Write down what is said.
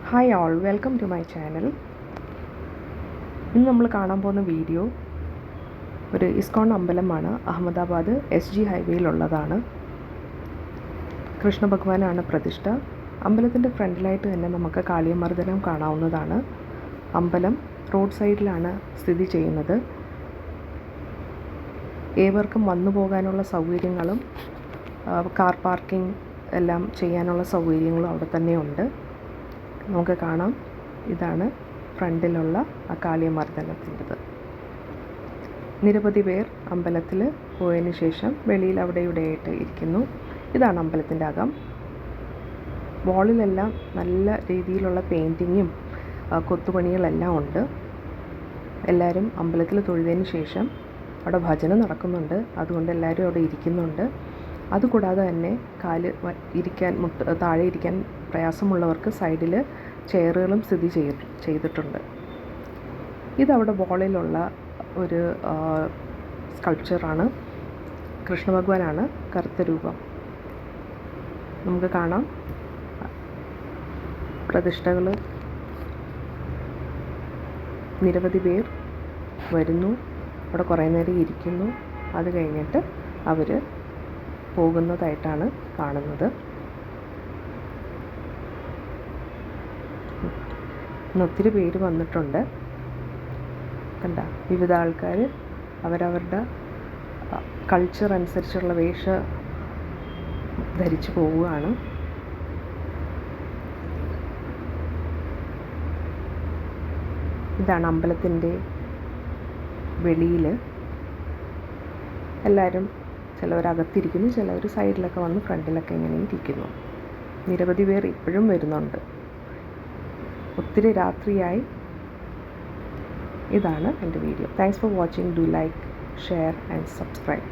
Hi all, welcome to my channel. ഇന്ന് നമ്മൾ കാണാൻ പോകുന്ന വീഡിയോ ഒരു ഇസ്കോൺ അമ്പലമാണ്. അഹമ്മദാബാദ് SG ഹൈവേയിലുള്ളതാണ്. കൃഷ്ണ ഭഗവാനാണ് പ്രതിഷ്ഠ. അമ്പലത്തിൻ്റെ ഫ്രണ്ടിലായിട്ട് തന്നെ നമുക്ക് കാളിയമർദ്ദനം കാണാവുന്നതാണ്. അമ്പലം റോഡ് സൈഡിലാണ് സ്ഥിതി ചെയ്യുന്നത്. ഏവർക്കും വന്നു പോകാനുള്ള സൗകര്യങ്ങളും കാർ പാർക്കിംഗ് എല്ലാം ചെയ്യാനുള്ള സൗകര്യങ്ങളും അവിടെ തന്നെയുണ്ട്. നമുക്ക് കാണാം, ഇതാണ് ഫ്രണ്ടിലുള്ള ആ കാളിയമർദ്ദനത്തിൻ്റെത്. നിരവധി പേർ അമ്പലത്തിൽ പോയതിന് ശേഷം വെളിയിൽ അവിടെ ഇവിടെയായിട്ട് ഇരിക്കുന്നു. ഇതാണ് അമ്പലത്തിൻ്റെ അകം. വാളിലെല്ലാം നല്ല രീതിയിലുള്ള പെയിൻറ്റിങ്ങും കൊത്തുപണികളെല്ലാം ഉണ്ട്. എല്ലാവരും അമ്പലത്തിൽ തൊഴുതിന് ശേഷം അവിടെ ഭജന നടക്കുന്നുണ്ട്. അതുകൊണ്ട് എല്ലാവരും അവിടെ ഇരിക്കുന്നുണ്ട്. അതുകൂടാതെ തന്നെ താഴെ ഇരിക്കാൻ പ്രയാസമുള്ളവർക്ക് സൈഡിൽ ചെയറുകളും സ്ഥിതി ചെയ്തിട്ടുണ്ട്. ഇതവിടെ വാളിലുള്ള ഒരു സ്കൾപ്ചറാണ്. കൃഷ്ണഭഗവാനാണ് കറുത്ത രൂപം. നമുക്ക് കാണാം പ്രതിഷ്ഠകൾ. നിരവധി പേർ വരുന്നു, അവിടെ കുറേ നേരം ഇരിക്കുന്നു. അത് കഴിഞ്ഞിട്ട് അവർ പോകുന്നതായിട്ടാണ് കാണുന്നത്. ഒത്തിരി പേര് വന്നിട്ടുണ്ട്. കണ്ട, വിവിധ ആൾക്കാർ അവരവരുടെ കൾച്ചർ അനുസരിച്ചുള്ള വേഷം ധരിച്ചു പോവുകയാണ്. ഇതാണ് അമ്പലത്തിൻ്റെ വെളിയിൽ. എല്ലാവരും ചിലവർ അകത്തിരിക്കുന്നു, ചിലവർ സൈഡിലൊക്കെ വന്ന് ഫ്രണ്ടിലൊക്കെ ഇങ്ങനെ ഇരിക്കുന്നു. നിരവധി പേർ ഇപ്പോഴും വരുന്നുണ്ട്. ഒത്തിരി രാത്രിയായി. ഇതാണ് എൻ്റെ video. Thanks for watching. Do like, share and subscribe.